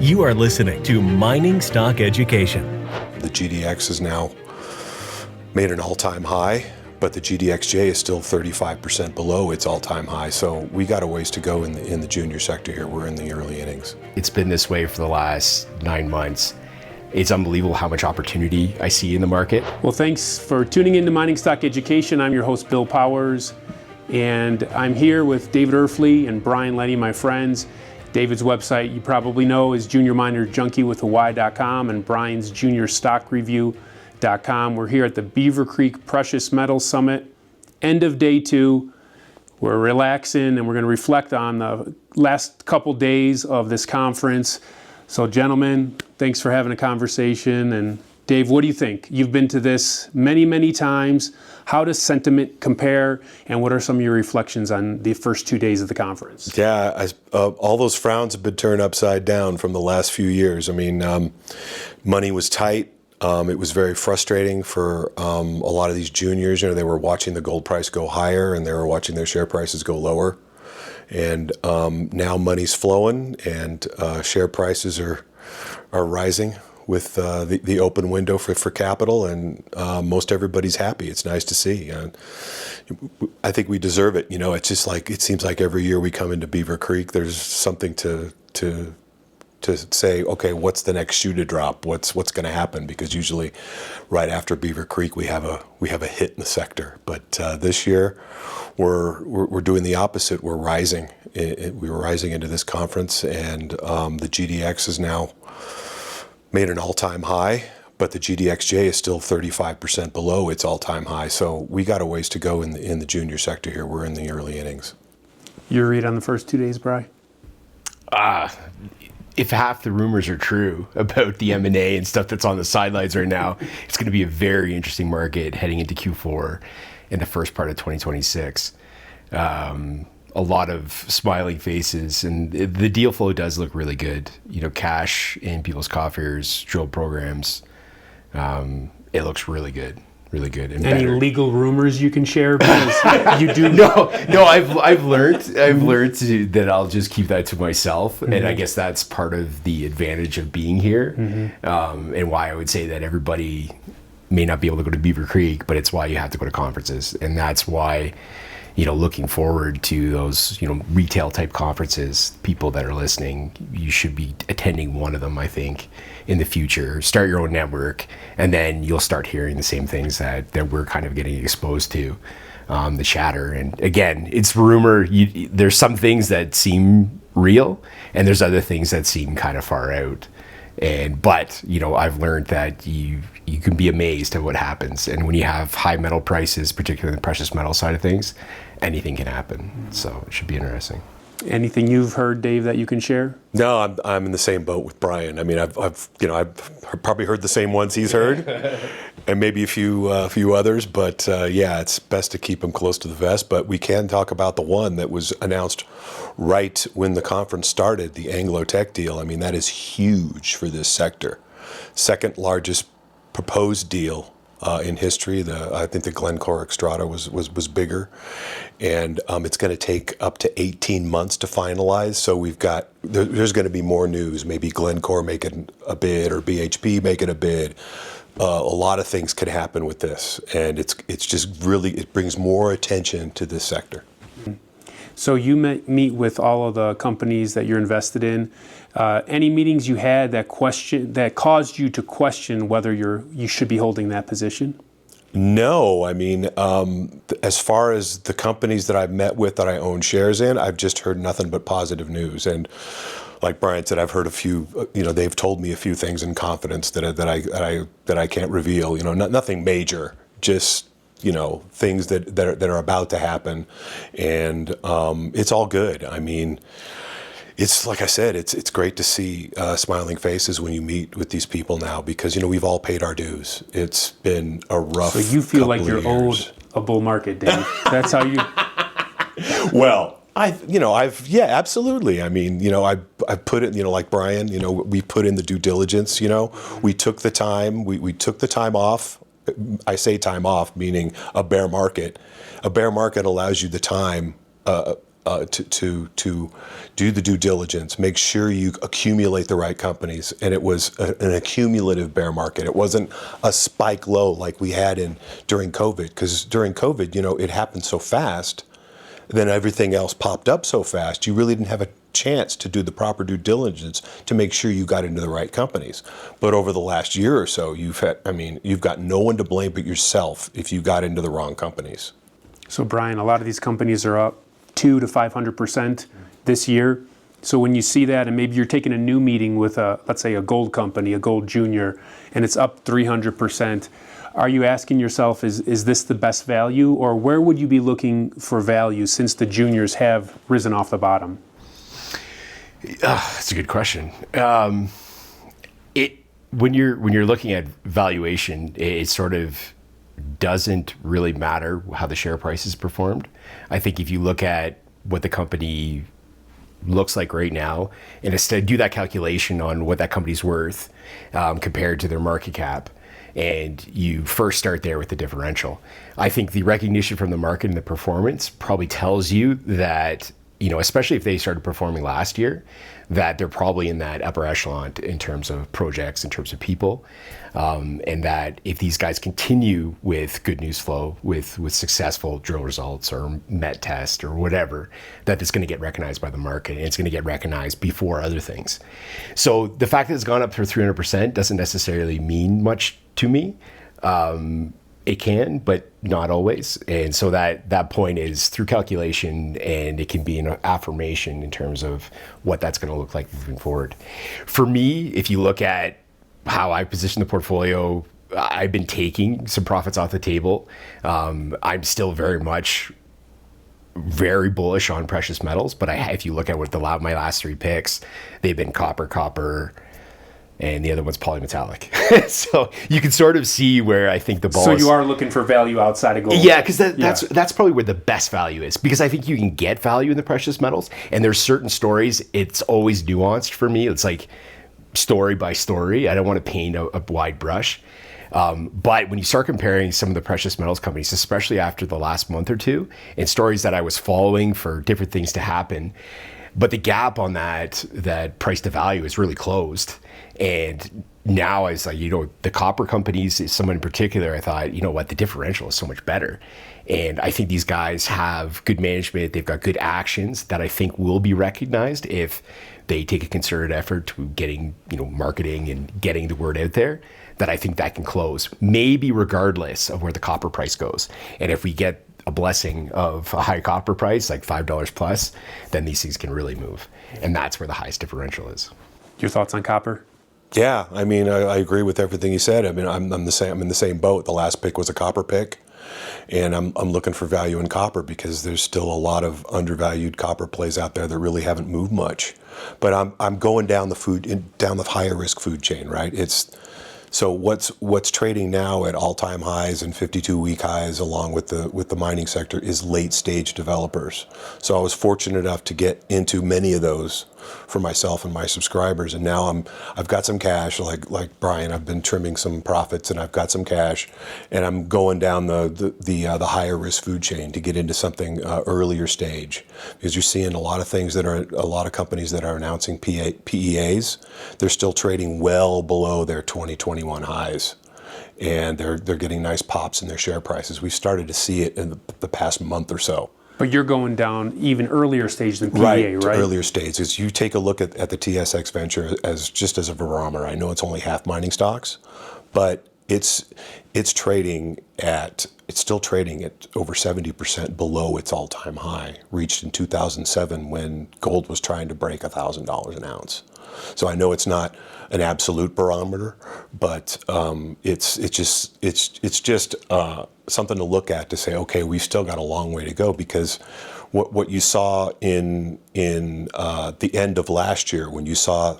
You are listening to Mining Stock Education. The GDX has now made an all-time high, but the GDXJ is still 35% below its all-time high. So we got a ways to go in the junior sector here. We're in the early innings. It's been this way for the last 9 months. It's unbelievable how much opportunity I see in the market. Well, thanks for tuning in to Mining Stock Education. I'm your host, Bill Powers, and I'm here with David Erfle and Brian Leni, my friends. David's website, you probably know, is juniorminerjunkie.com, and Brian's juniorstockreview.com. We're here at the Beaver Creek Precious Metals Summit, end of day 2. We're relaxing and we're going to reflect on the last couple days of this conference. So gentlemen, thanks for having a conversation. And Dave, what do you think? You've been to this many, many times. How does sentiment compare? And what are some of your reflections on the first 2 days of the conference? Yeah, all those frowns have been turned upside down from the last few years. I mean, money was tight. It was very frustrating for a lot of these juniors. You know, they were watching the gold price go higher and they were watching their share prices go lower. And now money's flowing and share prices are rising with the open window for capital, and most everybody's happy. It's nice to see. I think we deserve it. You know, it's just like, it seems like every year we come into Beaver Creek, there's something to say, okay, what's the next shoe to drop? What's going to happen? Because usually, right after Beaver Creek, we have a hit in the sector. But this year, we're doing the opposite. We're rising. We were rising into this conference, and the GDX has now made an all-time high, but the GDXJ is still 35% below its all-time high. So we got a ways to go in the junior sector here. We're in the early innings. Your read on the first 2 days, Brian? If half the rumors are true about the M&A and stuff that's on the sidelines right now, it's going to be a very interesting market heading into Q4 in the first part of 2026. A lot of smiling faces, and the deal flow does look really good. You know, cash in people's coffers, drill programs. It looks really good. Really good. And any better. Legal rumors you can share? Because you do. No. I've learned that I'll just keep that to myself, and I guess that's part of the advantage of being here, and why I would say that everybody may not be able to go to Beaver Creek, but it's why you have to go to conferences, and that's why, you know, looking forward to those, you know, retail type conferences. People that are listening, you should be attending one of them, I think, in the future. Start your own network, and then you'll start hearing the same things that we're kind of getting exposed to, the chatter. And again, it's rumor. There's some things that seem real, and there's other things that seem kind of far out. But you know, I've learned that you can be amazed at what happens, and when you have high metal prices, particularly the precious metal side of things, anything can happen. So it should be interesting. Anything you've heard, Dave, that you can share? No, I'm in the same boat with Brian. I mean, I've probably heard the same ones he's heard, and maybe a few others. But yeah, it's best to keep them close to the vest. But we can talk about the one that was announced right when the conference started, the Anglo Tech deal. I mean, that is huge for this sector. Second largest proposed deal in history. I think the Glencore Xstrata was bigger, and it's going to take up to 18 months to finalize. So there's going to be more news. Maybe Glencore making a bid or BHP making a bid. A lot of things could happen with this, and it's just really, it brings more attention to this sector. So you meet with all of the companies that you're invested in. Any meetings you had that caused you to question whether you should be holding that position? No, I mean, as far as the companies that I've met with that I own shares in, I've just heard nothing but positive news. And like Brian said, I've heard a few. You know, they've told me a few things in confidence that I can't reveal. You know, nothing major, just, you know, things that are about to happen, and it's all good. I mean, it's like I said, it's great to see smiling faces when you meet with these people now, because, you know, we've all paid our dues. It's been a rough. So you feel like you're owed a bull market, Dave. That's how you. Well, yeah, absolutely. I mean, you know, I put it, you know, like Brian, you know, we put in the due diligence. You know, we took the time. We took the time off. I say time off, meaning a bear market. A bear market allows you the time to do the due diligence, make sure you accumulate the right companies. And it was an accumulative bear market. It wasn't a spike low like we had during COVID, because during COVID, it happened so fast, then everything else popped up so fast. You really didn't have a chance to do the proper due diligence to make sure you got into the right companies. But over the last year or so, you've got no one to blame but yourself if you got into the wrong companies. So Brian, a lot of these companies are up 200 to 500% this year. So when you see that, and maybe you're taking a new meeting with let's say a gold company, a gold junior, and it's up 300%, are you asking yourself, is this the best value, or where would you be looking for value since the juniors have risen off the bottom? That's a good question. When you're looking at valuation, it sort of doesn't really matter how the share price is performed. I think if you look at what the company looks like right now, and instead do that calculation on what that company's worth compared to their market cap, and you first start there with the differential. I think the recognition from the market and the performance probably tells you that, especially if they started performing last year, that they're probably in that upper echelon in terms of projects, in terms of people, and that if these guys continue with good news flow, with successful drill results or met test or whatever, that it's going to get recognized by the market, and it's going to get recognized before other things. So the fact that it's gone up for 300% doesn't necessarily mean much to me. It can, but not always. And so that point is through calculation, and it can be an affirmation in terms of what that's going to look like moving forward. For me, if you look at how I position the portfolio, I've been taking some profits off the table. I'm still very bullish on precious metals, but if you look at my last three picks, they've been copper, and the other one's polymetallic. So you can sort of see where I think the ball is. So you are looking for value outside of gold? Yeah, because that's probably where the best value is, because I think you can get value in the precious metals, and there's certain stories, it's always nuanced for me. It's like story by story. I don't want to paint a wide brush. But when you start comparing some of the precious metals companies, especially after the last month or two, and stories that I was following for different things to happen, but the gap on that price to value is really closed. And now it's like, the copper companies, someone in particular, I thought, the differential is so much better. And I think these guys have good management. They've got good actions that I think will be recognized if they take a concerted effort to getting, marketing and getting the word out there, that I think that can close, maybe regardless of where the copper price goes. And if we get a blessing of a high copper price, like $5 plus, then these things can really move. And that's where the highest differential is. Your thoughts on copper? Yeah, I agree with everything you said. I'm the same. I'm in the same boat. The last pick was a copper pick, and I'm looking for value in copper because there's still a lot of undervalued copper plays out there that really haven't moved much. But I'm going down the higher risk food chain, right? So what's trading now at all-time highs and 52-week highs, along with the mining sector, is late-stage developers. So I was fortunate enough to get into many of those for myself and my subscribers, and now I've got some cash. Like Brian, I've been trimming some profits, and I've got some cash, and I'm going down the higher risk food chain to get into something earlier stage, because you're seeing a lot of companies that are announcing PEAs. They're still trading well below their 2021 highs, and they're getting nice pops in their share prices. We've started to see it in the past month or so. But you're going down even earlier stage than PEA, right? Earlier stage. As you take a look at the TSX Venture as a barometer. I know it's only half mining stocks, but it's still trading at over 70% below its all-time high, reached in 2007 when gold was trying to break $1,000 an ounce. So I know it's not an absolute barometer, but it's just something to look at to say, okay, we've still got a long way to go, because what you saw in the end of last year, when you saw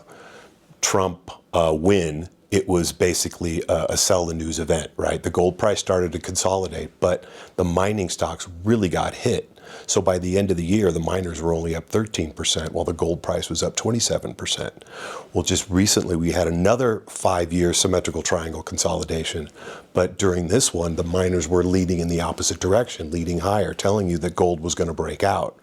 Trump win, it was basically a sell the news event, right? The gold price started to consolidate, but the mining stocks really got hit. So by the end of the year, the miners were only up 13%, while the gold price was up 27%. Well, just recently, we had another 5-year symmetrical triangle consolidation. But during this one, the miners were leading in the opposite direction, leading higher, telling you that gold was going to break out.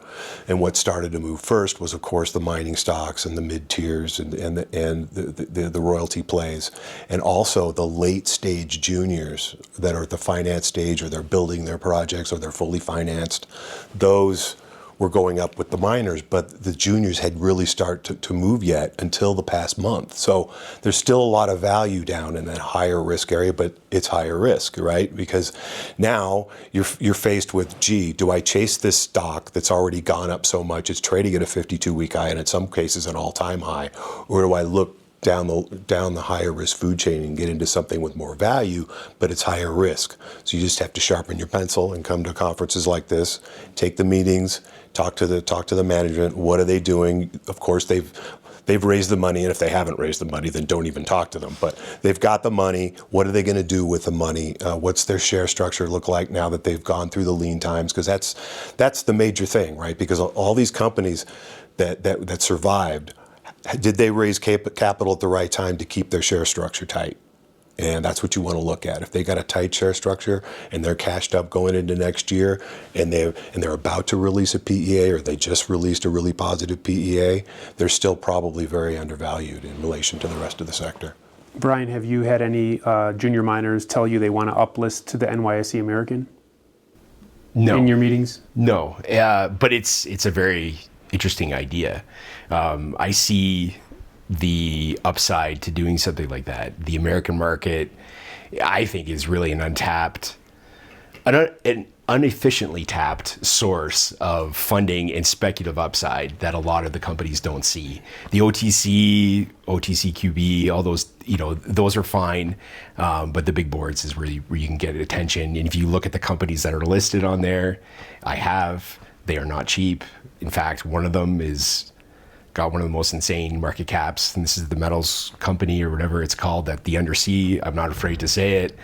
And what started to move first was, of course, the mining stocks and the mid tiers and the royalty plays, and also the late stage juniors that are at the finance stage, or they're building their projects, or they're fully financed. Those were going up with the miners, but the juniors had really started to move yet until the past month. So there's still a lot of value down in that higher risk area, but it's higher risk, right? Because now you're faced with, gee, do I chase this stock that's already gone up so much, it's trading at a 52-week high and in some cases an all-time high, or do I look down the higher risk food chain and get into something with more value, but it's higher risk? So you just have to sharpen your pencil and come to conferences like this, take the meetings, talk to the management. What are they doing? Of course, they've raised the money, and if they haven't raised the money, then don't even talk to them. But they've got the money. What are they going to do with the money? What's their share structure look like now that they've gone through the lean times? Because that's the major thing, right? Because all these companies that survived, did they raise capital at the right time to keep their share structure tight? And that's what you want to look at. If they got a tight share structure and they're cashed up going into next year, and they're about to release a PEA, or they just released a really positive PEA, they're still probably very undervalued in relation to the rest of the sector. Brian, have you had any junior miners tell you they want to uplist to the NYSE American? No. In your meetings? No, but it's a very interesting idea. I see the upside to doing something like that. The American market, I think, is really an inefficiently tapped source of funding and speculative upside that a lot of the companies don't see. The OTC, OTCQB, all those, those are fine, but the big boards is where you can get attention. And if you look at the companies that are listed on there, they are not cheap. In fact, one of them got one of the most insane market caps, and this is the metals company or whatever it's called, that the undersea. I'm not afraid to say it.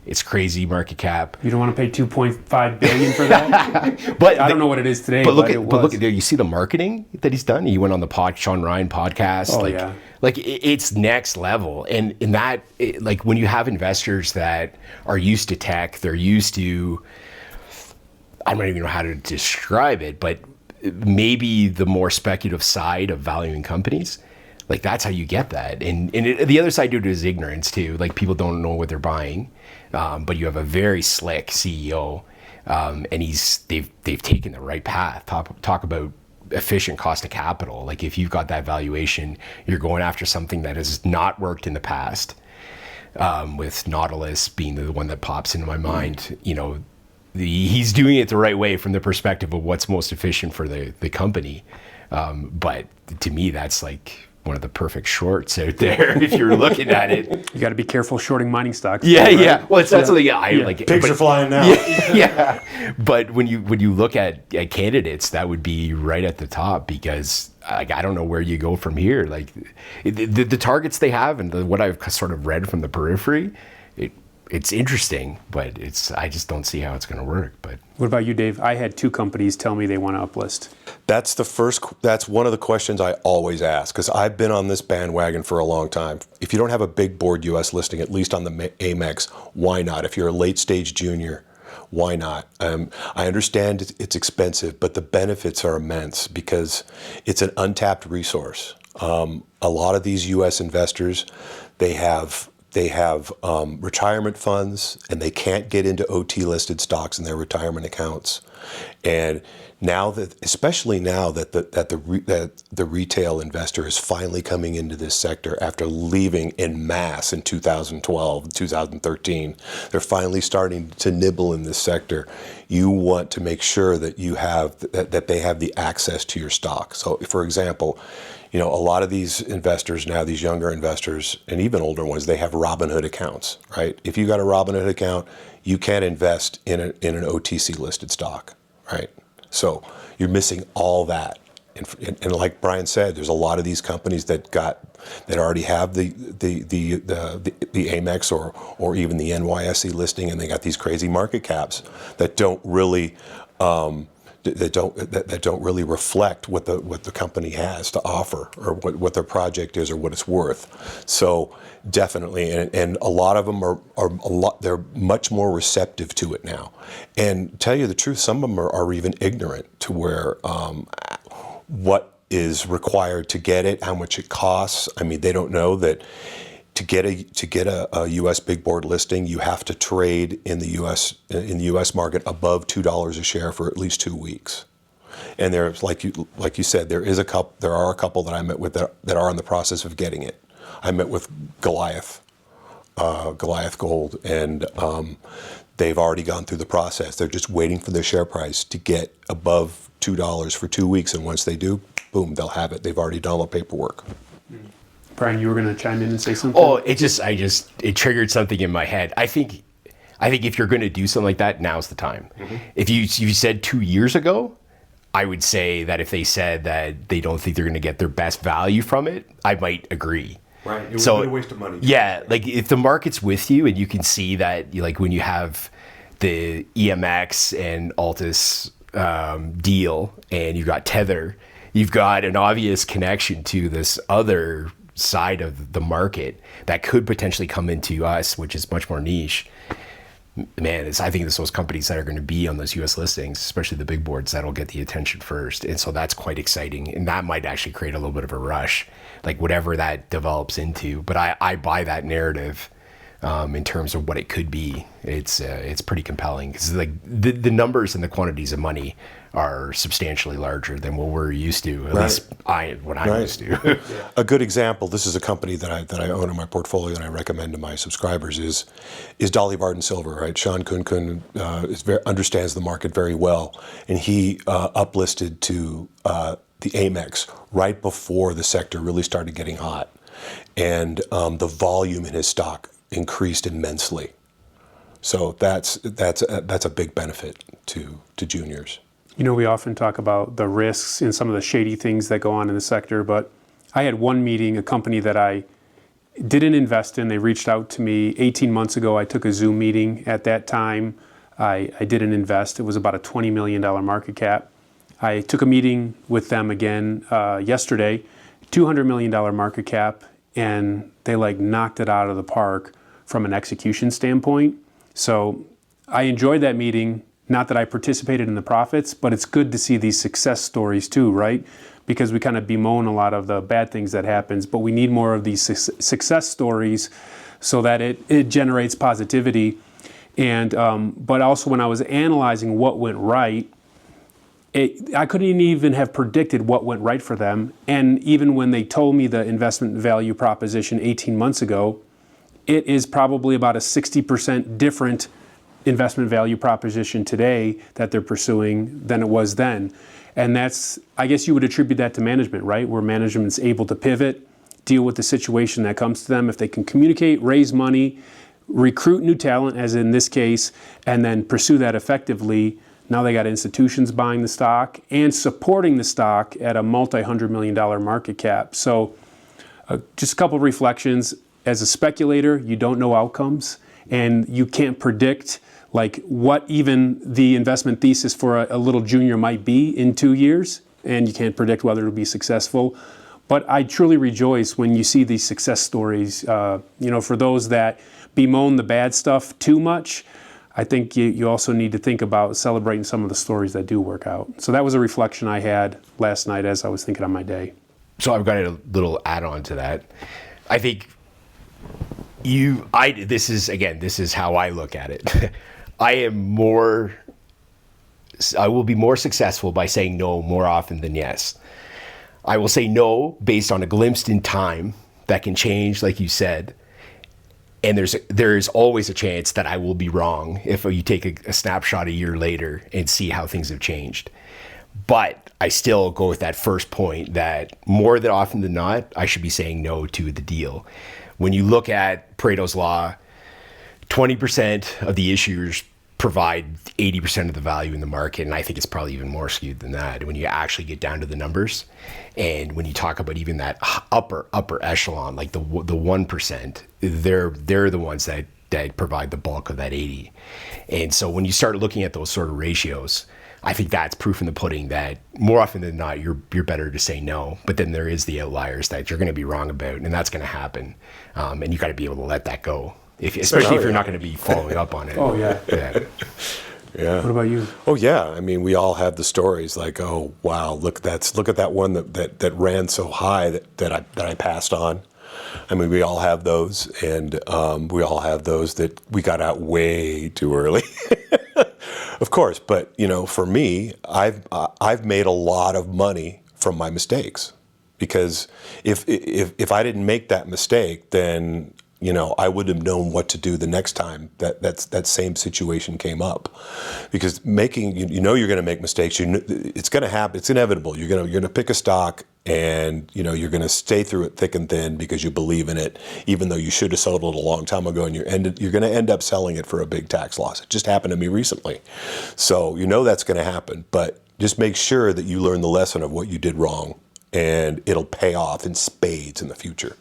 It's crazy market cap. You don't want to pay $2.5 billion for that? But I don't know what it is today. But look at there. You see the marketing that he's done. He went on the Sean Ryan podcast. Oh, yeah. Like it's next level. And in that, like when you have investors that are used to tech, they're used to, I don't even know how to describe it, but maybe the more speculative side of valuing companies, like that's how you get that. And the other side to it is ignorance too. Like people don't know what they're buying, but you have a very slick CEO, and they've taken the right path. Talk about efficient cost of capital. Like if you've got that valuation, you're going after something that has not worked in the past. With Nautilus being the one that pops into my mind, he's doing it the right way from the perspective of what's most efficient for the company. But to me, that's like one of the perfect shorts out there if you're looking at it. You got to be careful shorting mining stocks. Yeah, right? yeah. Well, that's something I like. Pigs are flying now. Yeah. But when you look at candidates, that would be right at the top, because I don't know where you go from here. Like the targets they have and what I've sort of read from the periphery, it's interesting, but I just don't see how it's going to work. But what about you, Dave? I had 2 companies tell me they want to uplist. That's one of the questions I always ask, because I've been on this bandwagon for a long time. If you don't have a big board U.S. listing, at least on the Amex, why not? If you're a late stage junior, why not? I understand it's expensive, but the benefits are immense because it's an untapped resource. A lot of these U.S. investors, they have retirement funds, and they can't get into OT listed stocks in their retirement accounts. And especially now that the retail investor is finally coming into this sector after leaving en masse in 2012, 2013, they're finally starting to nibble in this sector. You want to make sure that that they have the access to your stock. So, for example, a lot of these investors now, these younger investors, and even older ones, they have Robinhood accounts, right? If you got a Robinhood account, you can't invest in an OTC listed stock, right? So you're missing all that. And like Brian said, there's a lot of these companies that already have the Amex or even the NYSE listing, and they got these crazy market caps that don't really that don't really reflect what the company has to offer, or what their project is, or what it's worth. So definitely, and a lot of them they're much more receptive to it now. And tell you the truth, some of them are even ignorant to where what is required to get it, how much it costs. I mean, they don't know that to get a U.S. big board listing, you have to trade in the U.S. market above $2 a share for at least 2 weeks. And there's, like you said, there are a couple that I met with that are in the process of getting it. I met with Goliath Gold, and they've already gone through the process. They're just waiting for their share price to get above $2 for 2 weeks, and once they do, boom, they'll have it. They've already done all the paperwork. Brian, you were going to chime in and say something? Oh, it triggered something in my head. I think if you're going to do something like that, now's the time. Mm-hmm. If you said 2 years ago, I would say that if they said that they don't think they're going to get their best value from it, I might agree. Right. It would be a waste of money. Yeah. Like if the market's with you and you can see that, like when you have the EMX and Altus deal and you've got Tether, you've got an obvious connection to this other side of the market that could potentially come into us, which is much more niche. Man, I think it's those companies that are going to be on those U.S. listings, especially the big boards, that'll get the attention first. And so that's quite exciting. And that might actually create a little bit of a rush, like whatever that develops into. But I buy that narrative in terms of what it could be. It's pretty compelling because like the numbers and the quantities of money are substantially larger than what we're used to. At least I'm used to. A good example. This is a company that I own in my portfolio and I recommend to my subscribers is Dolly Varden Silver. Right, Sean Kun understands the market very well, and he uplisted to the Amex right before the sector really started getting hot, and the volume in his stock increased immensely. So that's a big benefit to juniors. You know, we often talk about the risks and some of the shady things that go on in the sector, but I had one meeting, a company that I didn't invest in. They reached out to me 18 months ago. I took a Zoom meeting. At that time, I didn't invest. It was about a $20 million market cap. I took a meeting with them again yesterday, $200 million market cap, and they knocked it out of the park from an execution standpoint. So I enjoyed that meeting. Not that I participated in the profits, but it's good to see these success stories too, right? Because we kind of bemoan a lot of the bad things that happens, but we need more of these success stories so that it generates positivity. And but also when I was analyzing what went right, I couldn't even have predicted what went right for them. And even when they told me the investment value proposition 18 months ago, it is probably about a 60% different investment value proposition today that they're pursuing than it was then. And that's, I guess you would attribute that to management, right? Where management's able to pivot, deal with the situation that comes to them. If they can communicate, raise money, recruit new talent, as in this case, and then pursue that effectively, now they got institutions buying the stock and supporting the stock at a multi-$100 million market cap. So just a couple of reflections. As a speculator, you don't know outcomes and you can't predict what even the investment thesis for a little junior might be in 2 years, and you can't predict whether it'll be successful. But I truly rejoice when you see these success stories. For those that bemoan the bad stuff too much, I think you also need to think about celebrating some of the stories that do work out. So that was a reflection I had last night as I was thinking on my day. So I've got a little add-on to that. I think this is how I look at it. I will be more successful by saying no more often than yes. I will say no based on a glimpse in time that can change, like you said. And there's always a chance that I will be wrong if you take a snapshot a year later and see how things have changed. But I still go with that first point that more than often than not, I should be saying no to the deal. When you look at Pareto's Law, 20% of the issuers provide 80% of the value in the market, and I think it's probably even more skewed than that when you actually get down to the numbers. And when you talk about even that upper echelon, like the 1%, they're the ones that provide the bulk of that 80. And so when you start looking at those sort of ratios, I think that's proof in the pudding that more often than not, you're better to say no. But then there is the outliers that you're going to be wrong about, and that's going to happen. And you got to be able to let that go, especially if you're not going to be following up on it. Oh, yeah. Yeah. What about you? Oh yeah, I mean, we all have the stories like, oh wow, look at that one that ran so high that I passed on. I mean, we all have those, and we all have those that we got out way too early. Of course, but for me, I've made a lot of money from my mistakes, because if I didn't make that mistake, then I would have known what to do the next time that same situation came up. Because making, you're going to make mistakes. It's going to happen. It's inevitable. You're going to pick a stock, and you're going to stay through it thick and thin because you believe in it, even though you should have sold it a long time ago, and you're going to end up selling it for a big tax loss. It just happened to me recently. So that's going to happen. But just make sure that you learn the lesson of what you did wrong, and it'll pay off in spades in the future.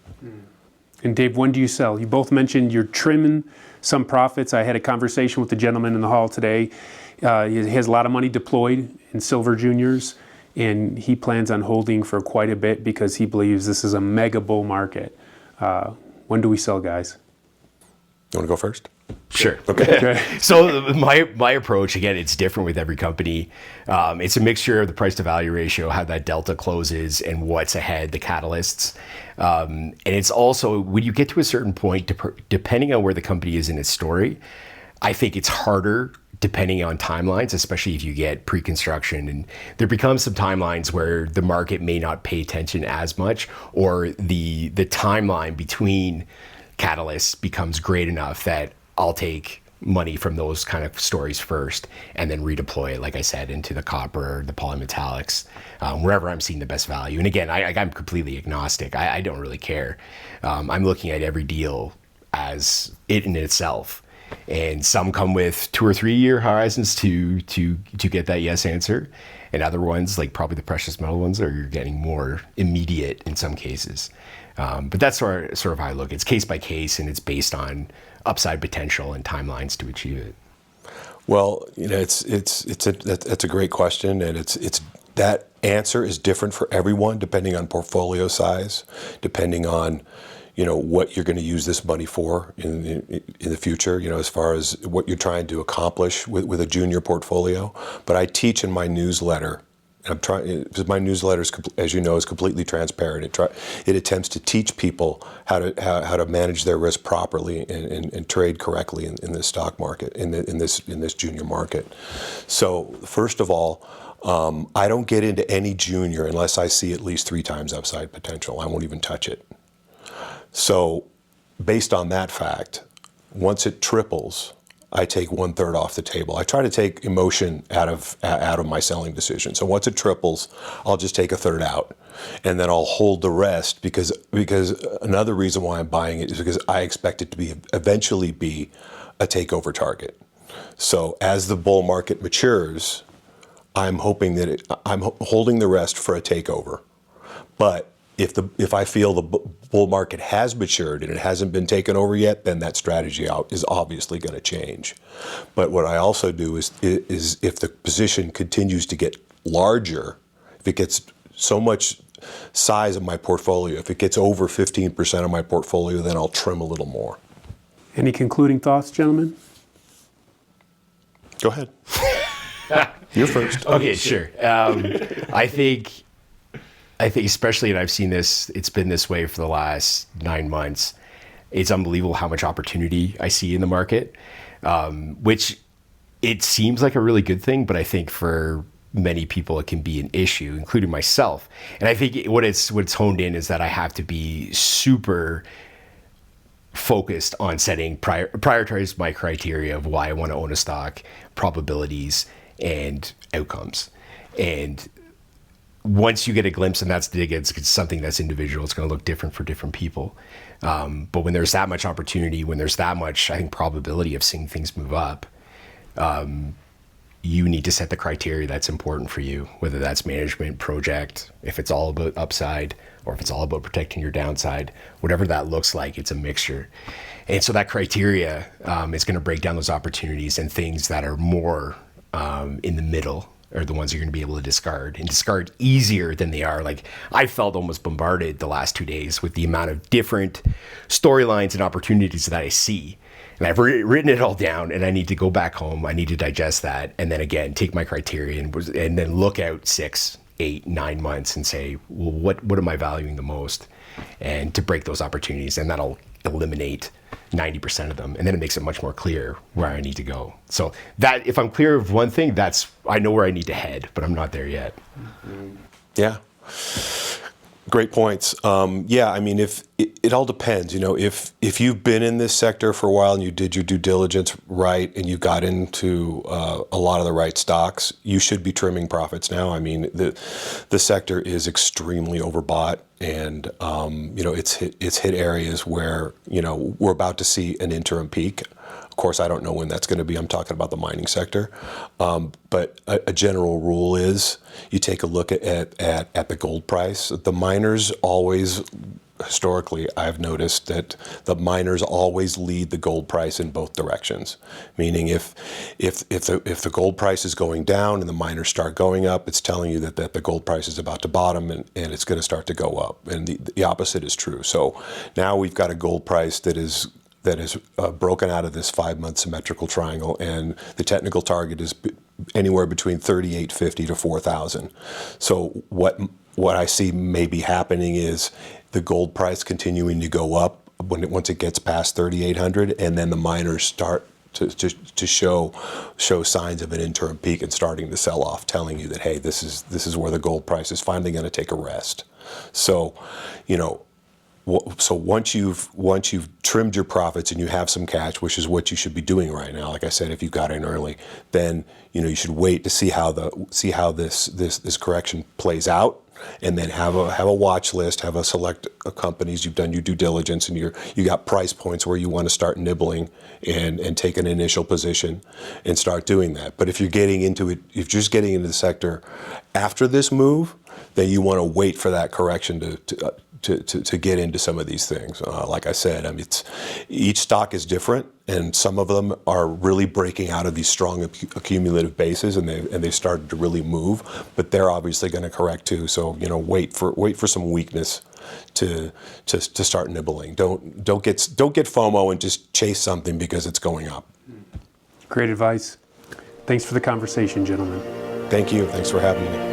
And Dave, when do you sell? You both mentioned you're trimming some profits. I had a conversation with the gentleman in the hall today. He has a lot of money deployed in silver juniors, and he plans on holding for quite a bit because he believes this is a mega bull market. When do we sell, guys? You want to go first? Sure. Okay. So my approach, again, it's different with every company. It's a mixture of the price to value ratio, how that delta closes, and what's ahead, the catalysts. And it's also, when you get to a certain point, depending on where the company is in its story, I think it's harder depending on timelines, especially if you get pre-construction. And there becomes some timelines where the market may not pay attention as much, or the timeline between catalysts becomes great enough that I'll take money from those kind of stories first and then redeploy it, like I said, into the copper, the polymetallics, wherever I'm seeing the best value. And again, I'm completely agnostic. I don't really care. I'm looking at every deal as it in itself. And some come with 2 or 3 year horizons to get that yes answer. And other ones, like probably the precious metal ones, are you're getting more immediate in some cases. But that's sort of how I look. It's case by case, and it's based on upside potential and timelines to achieve it. Well, that's a great question, and it's that answer is different for everyone depending on portfolio size, depending on what you're going to use this money for in the future. As far as what you're trying to accomplish with a junior portfolio. But I teach in my newsletter. I'm trying, because my newsletter, as you know, is completely transparent. It attempts to teach people how to manage their risk properly and trade correctly in this stock market, in this junior market. So first of all, I don't get into any junior unless I see at least 3 times upside potential. I won't even touch it. So based on that fact, once it triples, I take 1/3 off the table. I try to take emotion out of my selling decision. So once it triples, I'll just take 1/3 out, and then I'll hold the rest because another reason why I'm buying it is because I expect it to eventually be a takeover target. So as the bull market matures, I'm hoping that I'm holding the rest for a takeover. But if I feel the bull market has matured and it hasn't been taken over yet, then that strategy is obviously going to change. But what I also do is if the position continues to get larger, if it gets so much size of my portfolio, if it gets over 15% of my portfolio, then I'll trim a little more. Any concluding thoughts, gentlemen? Go ahead. You're first. Okay, sure. I think especially, and I've seen this, it's been this way for the last 9 months. It's unbelievable how much opportunity I see in the market, which it seems like a really good thing, but I think for many people it can be an issue, including myself. And I think what it's honed in is that I have to be super focused on prioritize my criteria of why I want to own a stock, probabilities, and outcomes. And once you get a glimpse, and it's something that's individual, it's going to look different for different people. But when there's that much opportunity, when there's that much, I think, probability of seeing things move up, you need to set the criteria that's important for you, whether that's management, project, if it's all about upside, or if it's all about protecting your downside, whatever that looks like, it's a mixture. And so that criteria is going to break down those opportunities and things that are more in the middle are the ones you're going to be able to discard, and discard easier than they are. Like, I felt almost bombarded the last 2 days with the amount of different storylines and opportunities that I see. And I've written it all down, and I need to go back home. I need to digest that, and then again take my criteria and then look out 6, 8, 9 months and say, well, what am I valuing the most, and to break those opportunities, and that'll eliminate 90% of them, and then it makes it much more clear where I need to go. So that, if I'm clear of one thing, that's, I know where I need to head, but I'm not there yet. Yeah. Great points. Yeah, I mean, if it all depends, if you've been in this sector for a while and you did your due diligence right and you got into a lot of the right stocks, you should be trimming profits now. I mean, the sector is extremely overbought, and it's hit areas where we're about to see an interim peak. Of course, I don't know when that's going to be. I'm talking about the mining sector. But a general rule is you take a look at the gold price. The miners always, historically, I've noticed that the miners always lead the gold price in both directions. Meaning if the gold price is going down and the miners start going up, it's telling you that the gold price is about to bottom and it's going to start to go up. And the opposite is true. So now we've got a gold price that is broken out of this 5-month symmetrical triangle, and the technical target is anywhere between 3,850 to 4,000. So what I see maybe happening is the gold price continuing to go up once it gets past 3,800, and then the miners start to show signs of an interim peak and starting to sell off, telling you that, hey, this is where the gold price is finally going to take a rest. So, so once you've trimmed your profits and you have some cash, which is what you should be doing right now, like I said, if you got in early, then you should wait to see how this correction plays out, and then have a watch list, have a select companies. You've done your due diligence, and you got price points where you want to start nibbling and take an initial position and start doing that. But if you're getting into it, if you're just getting into the sector after this move, then you want to wait for that correction to get into some of these things. Like I said, I mean, each stock is different, and some of them are really breaking out of these strong accumulative bases, and they've started to really move. But they're obviously going to correct too. So wait for some weakness to start nibbling. Don't get FOMO and just chase something because it's going up. Great advice. Thanks for the conversation, gentlemen. Thank you. Thanks for having me.